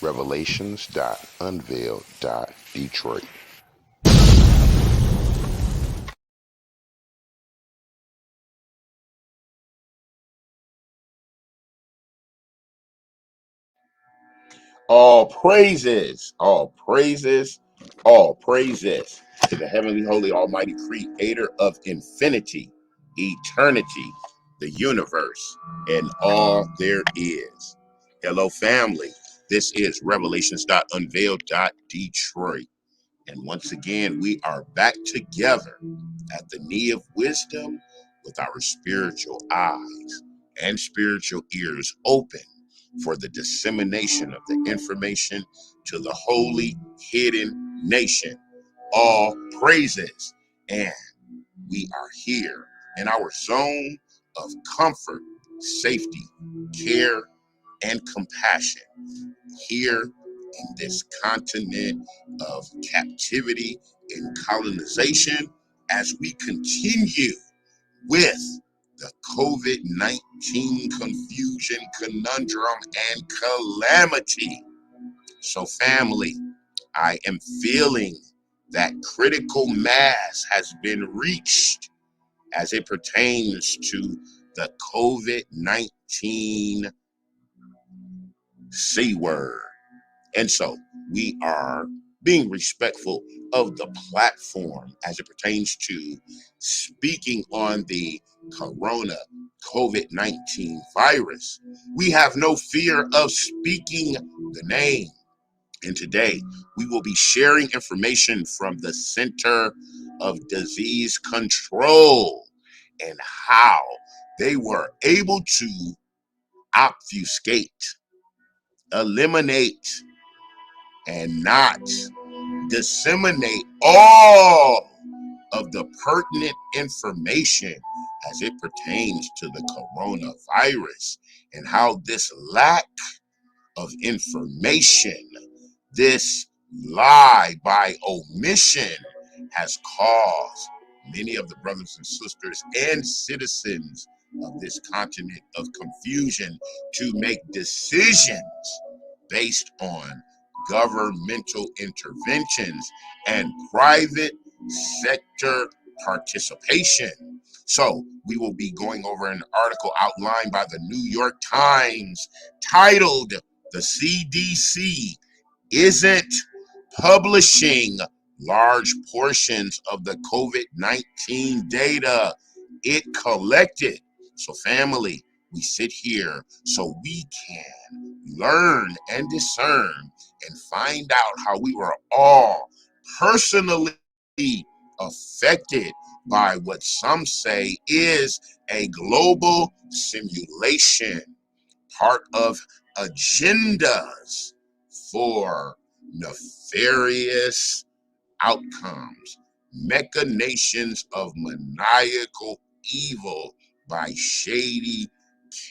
Revelations.Unveiled.Detroit. All praises, all praises, all praises to the heavenly, holy, almighty creator of infinity, eternity, the universe, and all there is. Hello, family. This is Revelations.Unveiled.Detroit. And once again, we are back together at the knee of wisdom with our spiritual eyes and spiritual ears open for the dissemination of the information to the holy hidden nation. All praises. And we are here in our zone of comfort, safety, care, and compassion, here in this continent of captivity and colonization, as we continue with the COVID-19 confusion, conundrum, and calamity. So, family, I am feeling that critical mass has been reached as it pertains to the COVID-19 C word. And so we are being respectful of the platform as it pertains to speaking on the corona COVID-19 virus. We have no fear of speaking the name. And today we will be sharing information from the Center of Disease Control and how they were able to obfuscate, eliminate, and not disseminate all of the pertinent information as it pertains to the coronavirus, and how this lack of information, this lie by omission, has caused many of the brothers and sisters and citizens of this continent of confusion to make decisions based on governmental interventions and private sector participation. So we will be going over an article outlined by the New York Times titled "The C.D.C. Isn't Publishing Large Portions of the COVID-19 Data It Collected." So family, we sit here so we can learn and discern and find out how we were all personally affected by what some say is a global simulation, part of agendas for nefarious outcomes, machinations of maniacal evil by shady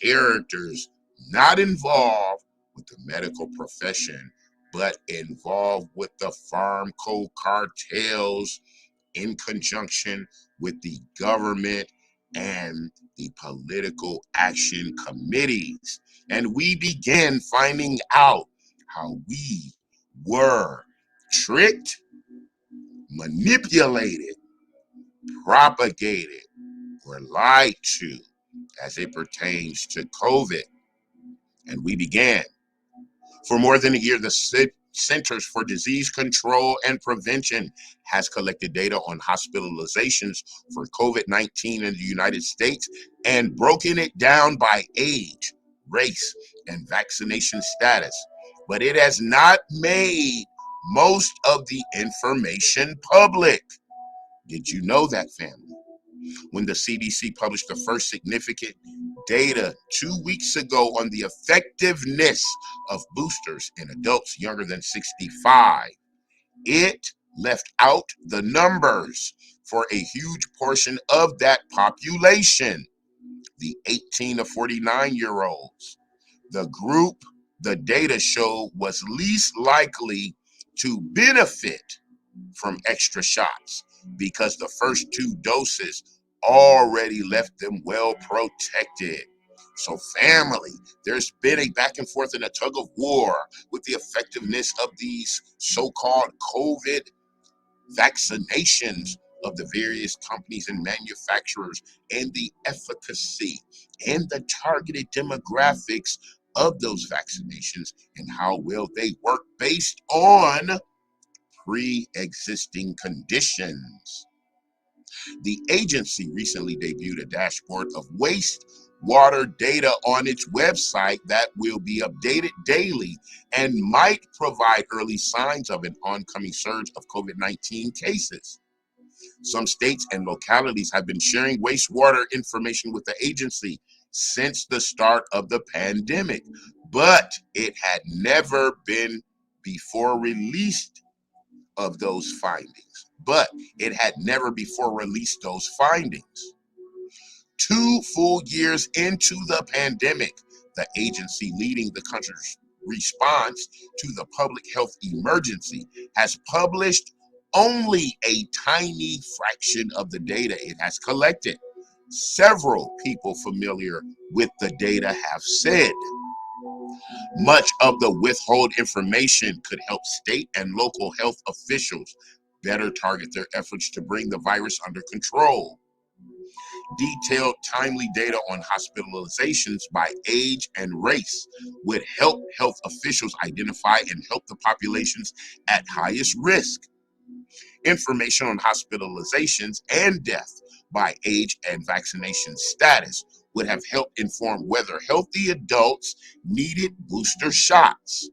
characters not involved with the medical profession, but involved with the pharmaco cartels in conjunction with the government and the political action committees. And we began finding out how we were tricked, manipulated, propagated, or lied to as it pertains to COVID. And we began. For more than a year, the Centers for Disease Control and Prevention has collected data on hospitalizations for COVID-19 in the United States and broken it down by age, race, and vaccination status. But it has not made most of the information public. Did you know that, family? When the CDC published the first significant data 2 weeks ago on the effectiveness of boosters in adults younger than 65, it left out the numbers for a huge portion of that population, the 18 to 49-year-olds. The group the data showed was least likely to benefit from extra shots because the first two doses already left them well protected. So family, there's been a back and forth and a tug of war with the effectiveness of these so-called COVID vaccinations of the various companies and manufacturers, and the efficacy and the targeted demographics of those vaccinations and how well they work based on pre-existing conditions. The agency recently debuted a dashboard of wastewater data on its website that will be updated daily and might provide early signs of an oncoming surge of COVID-19 cases. Some states and localities have been sharing wastewater information with the agency since the start of the pandemic, but it had never been before released of those findings. But it had never before released those findings. 2 full years into the pandemic, the agency leading the country's response to the public health emergency has published only a tiny fraction of the data it has collected. Several people familiar with the data have said much of the withhold information could help state and local health officials better target their efforts to bring the virus under control. Detailed, timely data on hospitalizations by age and race would help health officials identify and help the populations at highest risk. Information on hospitalizations and death by age and vaccination status would have helped inform whether healthy adults needed booster shots.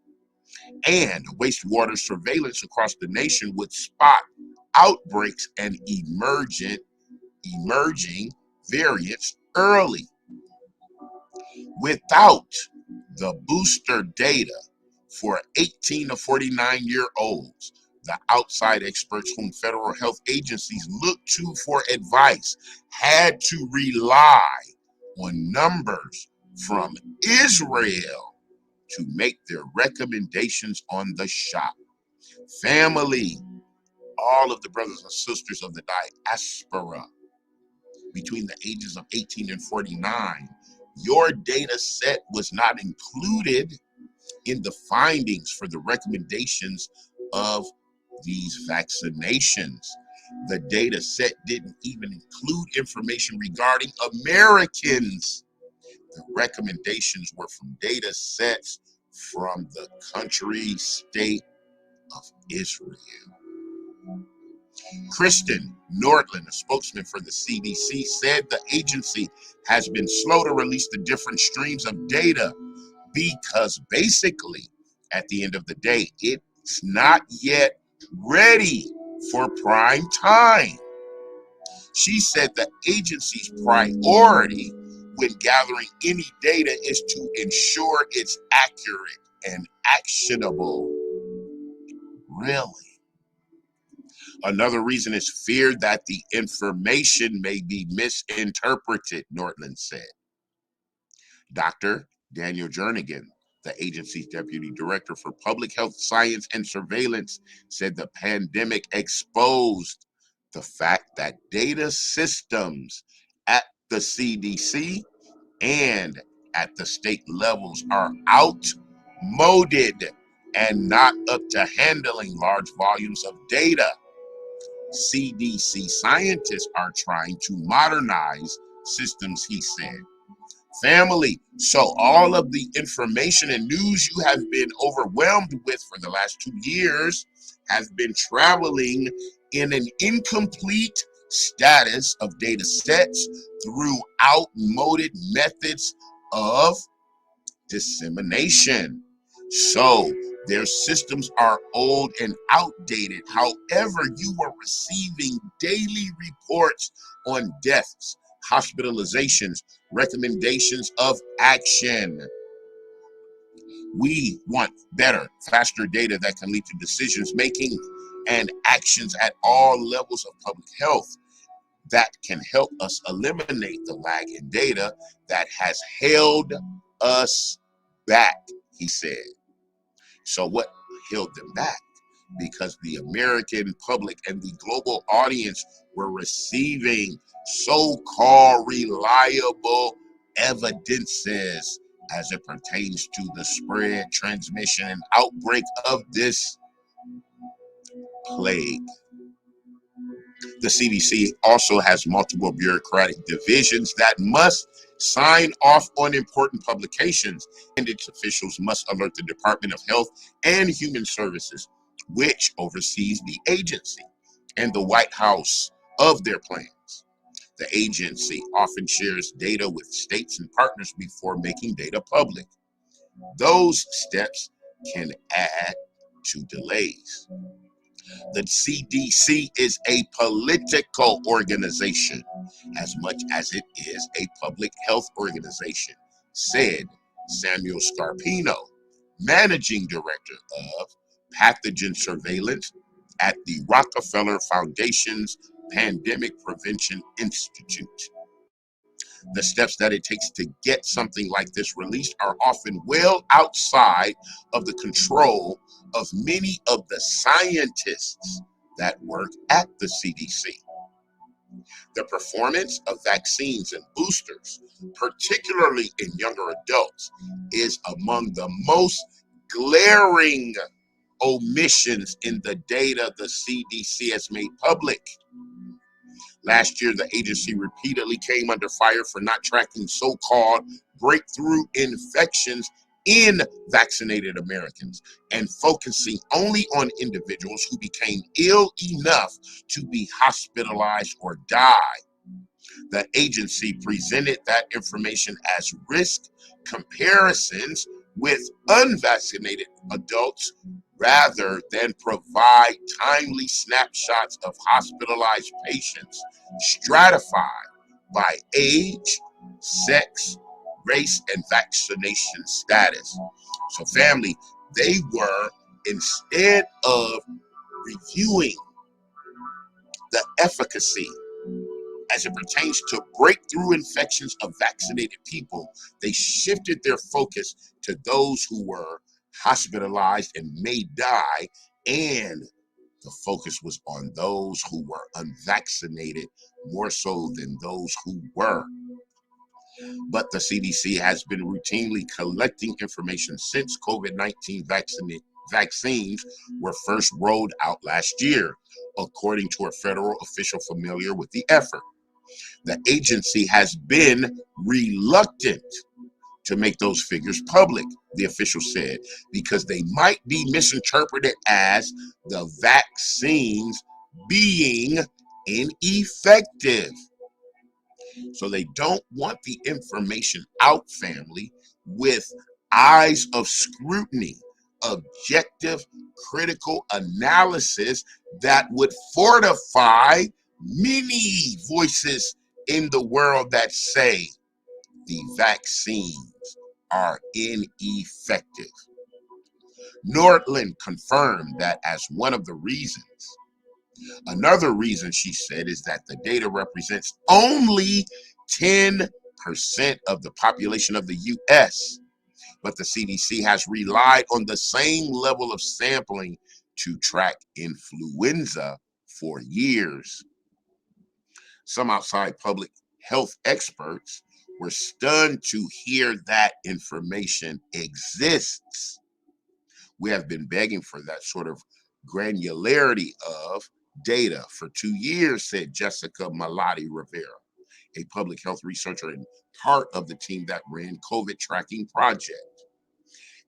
And wastewater surveillance across the nation would spot outbreaks and emerging variants early. Without the booster data for 18 to 49-year-olds, the outside experts whom federal health agencies look to for advice had to rely on numbers from Israel to make their recommendations on the shot. Family, all of the brothers and sisters of the diaspora between the ages of 18 and 49, your data set was not included in the findings for the recommendations of these vaccinations. The data set didn't even include information regarding Americans. The recommendations were from data sets from the country state of Israel. Kristen Nordland, a spokesman for the C.D.C, said the agency has been slow to release the different streams of data because basically, at the end of the day, it's not yet ready for prime time. She said the agency's priority when gathering any data is to ensure it's accurate and actionable. Really? Another reason is fear that the information may be misinterpreted, Nordland said. Dr. Daniel Jernigan, the agency's deputy director for public health science and surveillance, said the pandemic exposed the fact that data systems at the CDC and at the state levels are outmoded and not up to handling large volumes of data. CDC scientists are trying to modernize systems, he said. Family, so all of the information and news you have been overwhelmed with for the last 2 years has been traveling in an incomplete status of data sets through outmoded methods of dissemination. So their systems are old and outdated. However, you were receiving daily reports on deaths, hospitalizations, recommendations of action. We want better, faster data that can lead to decisions making and actions at all levels of public health that can help us eliminate the lag in data that has held us back, he said. So what held them back? Because the American public and the global audience were receiving so-called reliable evidences as it pertains to the spread, transmission, and outbreak of this plague. The CDC also has multiple bureaucratic divisions that must sign off on important publications, and its officials must alert the Department of Health and Human Services, which oversees the agency, and the White House of their plans. The agency often shares data with states and partners before making data public. Those steps can add to delays. The CDC is a political organization as much as it is a public health organization, said Samuel Scarpino, managing director of pathogen surveillance at the Rockefeller Foundation's Pandemic Prevention Institute. The steps that it takes to get something like this released are often well outside of the control of many of the scientists that work at the CDC. The performance of vaccines and boosters, particularly in younger adults, is among the most glaring omissions in the data the CDC has made public. Last year, the agency repeatedly came under fire for not tracking so-called breakthrough infections in vaccinated Americans and focusing only on individuals who became ill enough to be hospitalized or die. The agency presented that information as risk comparisons with unvaccinated adults rather than provide timely snapshots of hospitalized patients stratified by age, sex, race, and vaccination status. So, family, they were, instead of reviewing the efficacy as it pertains to breakthrough infections of vaccinated people, they shifted their focus to those who were hospitalized and may die, and the focus was on those who were unvaccinated more so than those who were. But the CDC has been routinely collecting information since COVID-19 vaccines were first rolled out last year, according to a federal official familiar with the effort. The agency has been reluctant to make those figures public, the official said, because they might be misinterpreted as the vaccines being ineffective. So they don't want the information out, family, with eyes of scrutiny, objective, critical analysis that would fortify many voices in the world that say the vaccines are ineffective. Nordland confirmed that as one of the reasons. Another reason, she said, is that the data represents only 10% of the population of the U.S., but the CDC has relied on the same level of sampling to track influenza for years. Some outside public health experts were stunned to hear that information exists. We have been begging for that sort of granularity of data for 2 years, said Jessica Malati Rivera, a public health researcher and part of the team that ran COVID Tracking Project,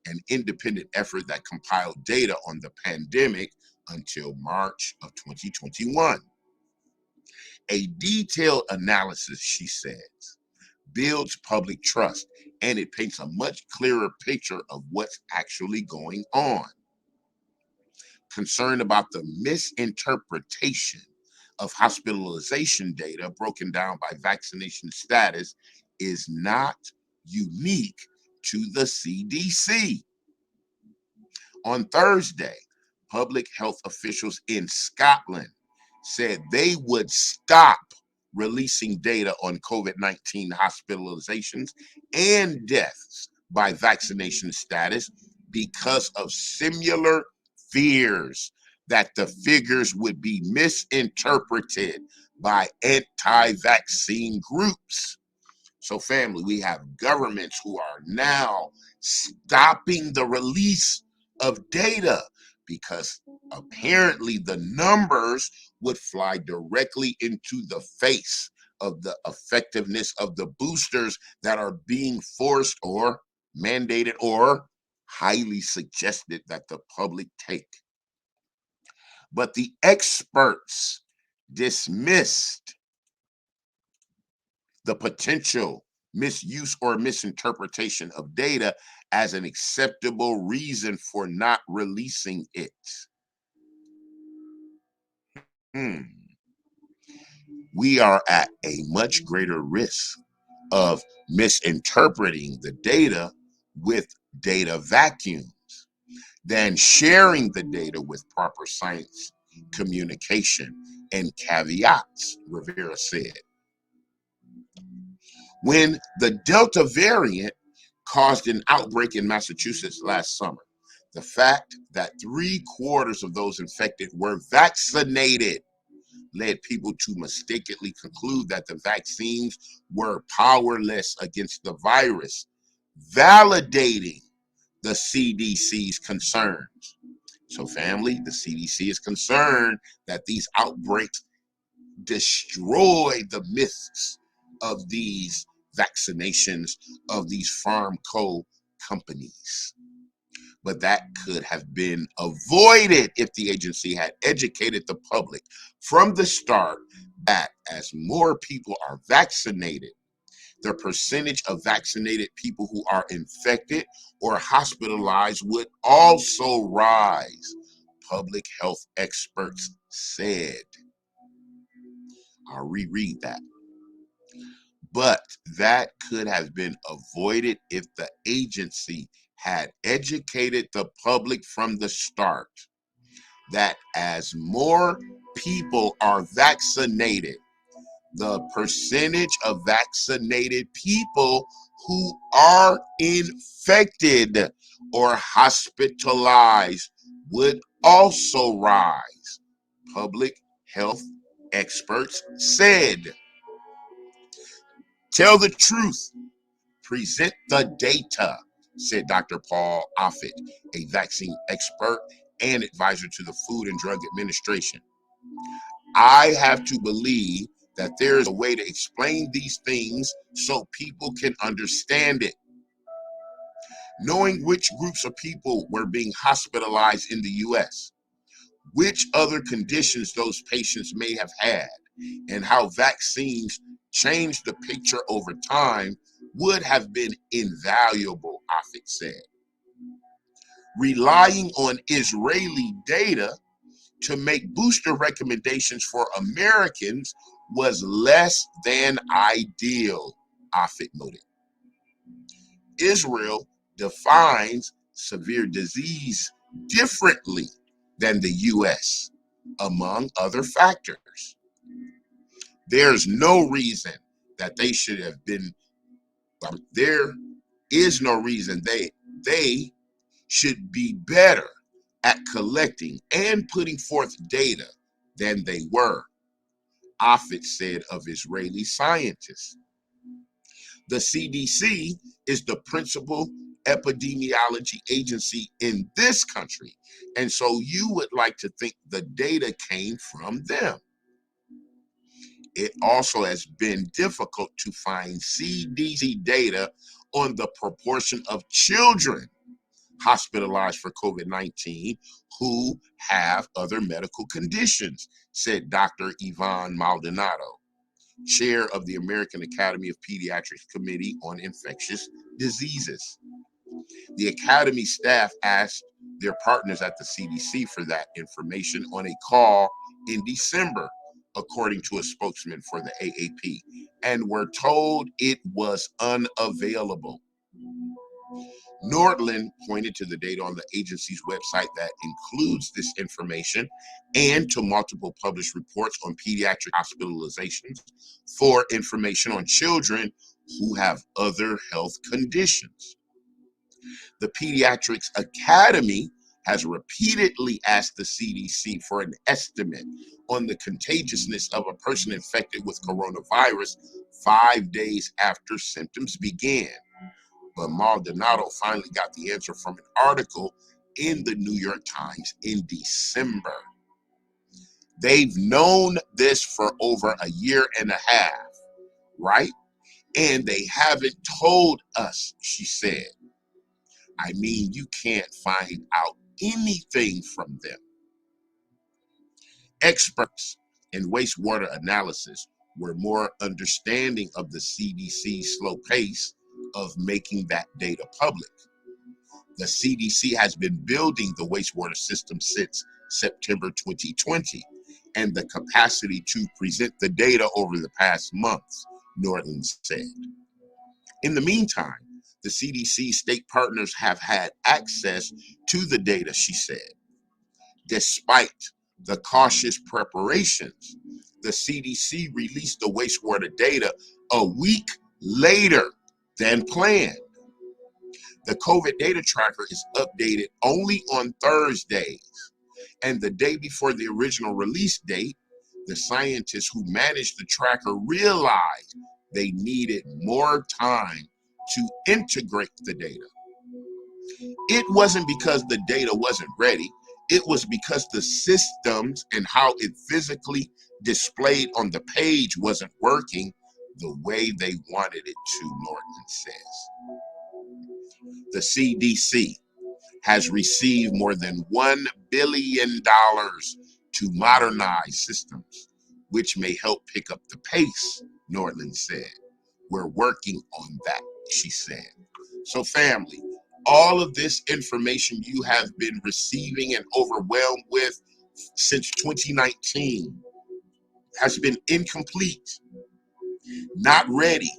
an independent effort that compiled data on the pandemic until March of 2021. A detailed analysis, she says, builds public trust, and it paints a much clearer picture of what's actually going on. Concern about the misinterpretation of hospitalization data broken down by vaccination status is not unique to the CDC. On Thursday, public health officials in Scotland said they would stop releasing data on COVID-19 hospitalizations and deaths by vaccination status because of similar fears that the figures would be misinterpreted by anti-vaccine groups. So family, we have governments who are now stopping the release of data because apparently the numbers would fly directly into the face of the effectiveness of the boosters that are being forced or mandated or highly suggested that the public take. But the experts dismissed the potential misuse or misinterpretation of data as an acceptable reason for not releasing it. We are at a much greater risk of misinterpreting the data with data vacuums than sharing the data with proper science communication and caveats, Rivera said. When the Delta variant caused an outbreak in Massachusetts last summer, the fact that 3/4 of those infected were vaccinated led people to mistakenly conclude that the vaccines were powerless against the virus, validating the CDC's concerns. So family, the CDC is concerned that these outbreaks destroy the myths of these vaccinations of these pharmaco companies. But that could have been avoided if the agency had educated the public from the start that as more people are vaccinated, the percentage of vaccinated people who are infected or hospitalized would also rise, public health experts said. I'll reread that. But that could have been avoided if the agency had educated the public from the start that as more people are vaccinated, the percentage of vaccinated people who are infected or hospitalized would also rise, public health experts said. Tell the truth, present the data, said Dr. Paul Offit, a vaccine expert and advisor to the Food and Drug Administration. I have to believe that there is a way to explain these things so people can understand it. Knowing which groups of people were being hospitalized in the US, which other conditions those patients may have had, and how vaccines changed the picture over time would have been invaluable, Offit said. Relying on Israeli data to make booster recommendations for Americans was less than ideal, Offit noted. Israel defines severe disease differently than the US, among other factors. There's no reason that they should have been, there is no reason they should be better at collecting and putting forth data than they were, Offit said of Israeli scientists. The CDC is the principal epidemiology agency in this country, and so you would like to think the data came from them. It also has been difficult to find CDC data on the proportion of children hospitalized for COVID-19 who have other medical conditions, said Dr. Yvonne Maldonado, chair of the American Academy of Pediatrics Committee on Infectious Diseases. The Academy staff asked their partners at the CDC for that information on a call in December, according to a spokesman for the AAP, and were told it was unavailable. Nordland pointed to the data on the agency's website that includes this information and to multiple published reports on pediatric hospitalizations for information on children who have other health conditions. The Pediatrics Academy has repeatedly asked the CDC for an estimate on the contagiousness of a person infected with coronavirus 5 days after symptoms began. But Maldonado finally got the answer from an article in the New York Times in December. They've known this for over a year and a half, right? And they haven't told us, she said. I mean, you can't find out anything from them. Experts in wastewater analysis were more understanding of the CDC's slow pace of making that data public. The CDC has been building the wastewater system since September 2020, and the capacity to present the data over the past months, Norton said. In the meantime, the CDC state partners have had access to the data, she said. Despite the cautious preparations, the CDC released the wastewater data a week later than planned. The COVID data tracker is updated only on Thursdays, and the day before the original release date, the scientists who managed the tracker realized they needed more time to integrate the data. It wasn't because the data wasn't ready. It was because the systems and how it physically displayed on the page wasn't working the way they wanted it to, Norton says. The CDC has received more than $1 billion to modernize systems, which may help pick up the pace, Norton said. We're working on that, she said. So family, all of this information you have been receiving and overwhelmed with since 2019 has been incomplete, not ready,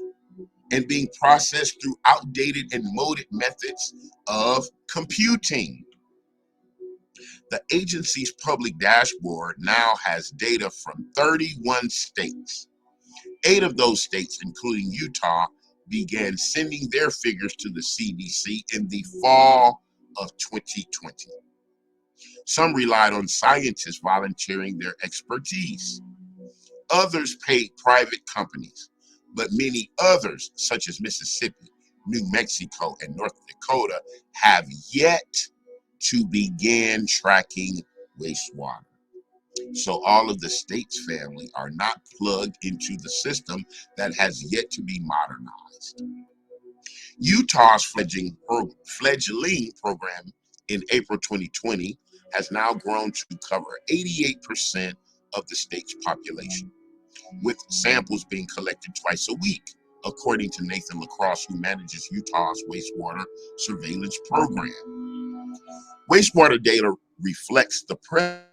and being processed through outdated and moded methods of computing. The agency's public dashboard now has data from 31 states. 8 of those states, including Utah, began sending their figures to the CDC in the fall of 2020. Some relied on scientists volunteering their expertise. Others paid private companies, but many others, such as Mississippi, New Mexico, and North Dakota, have yet to begin tracking wastewater. So all of the states, family, are not plugged into the system that has yet to be modernized. Utah's fledgling program in April 2020 has now grown to cover 88% of the state's population, with samples being collected twice a week, according to Nathan LaCrosse, who manages Utah's wastewater surveillance program. Wastewater data reflects the presence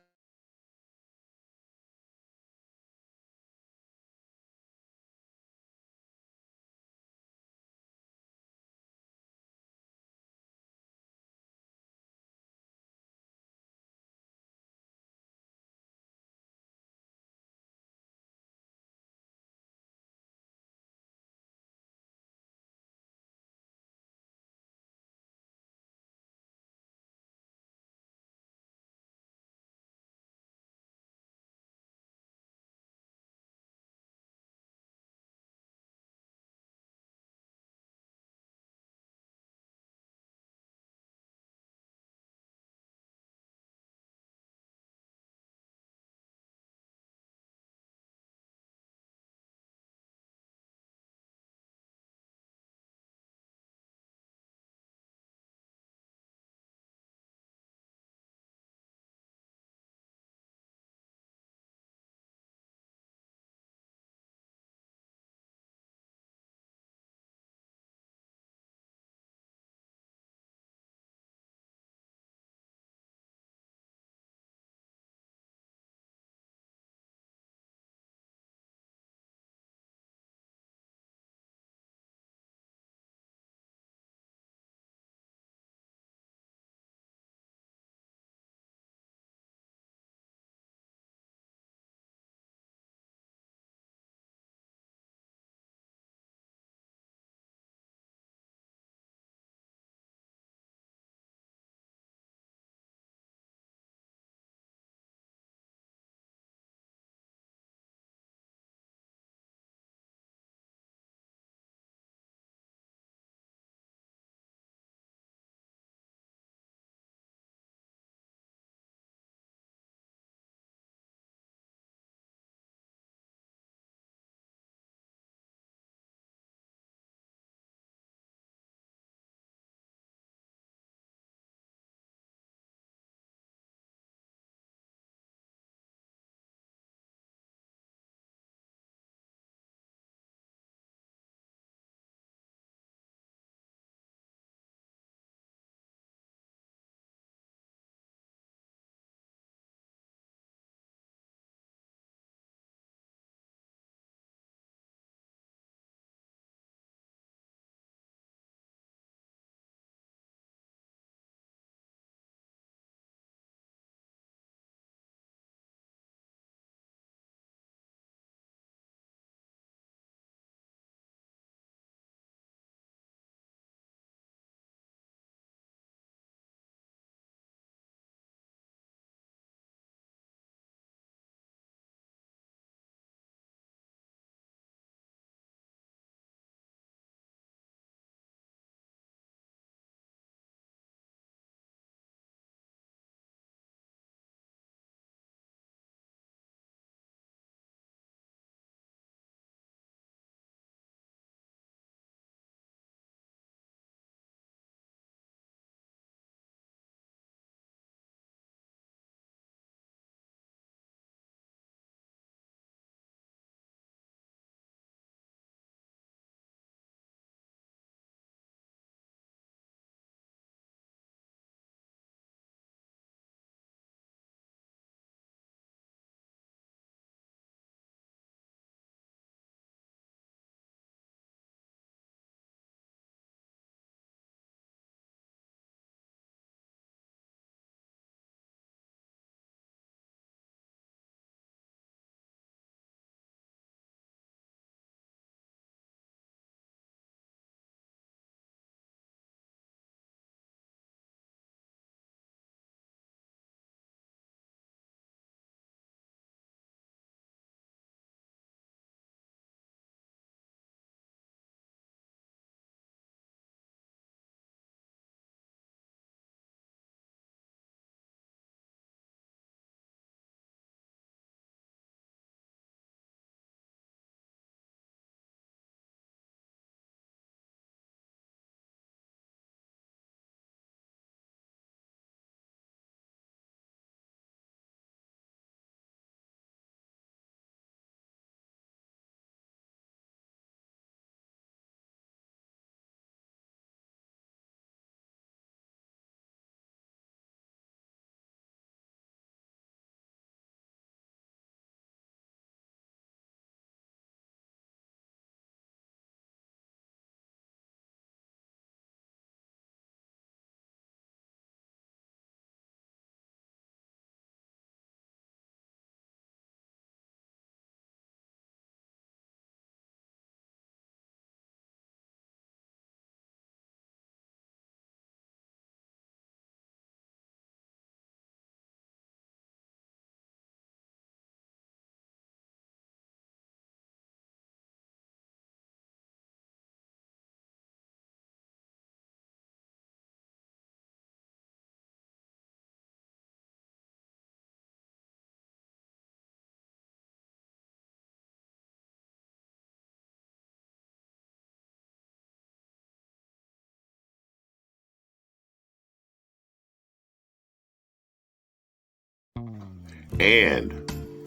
And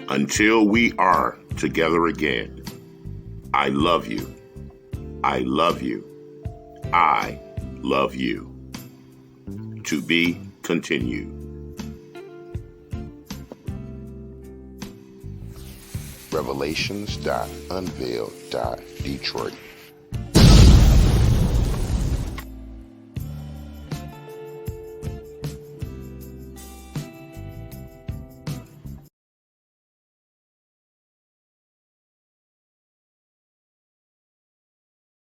until we are together again, I love you. I love you. I love you. To be continued. Revelations.Unveiled.Detroit.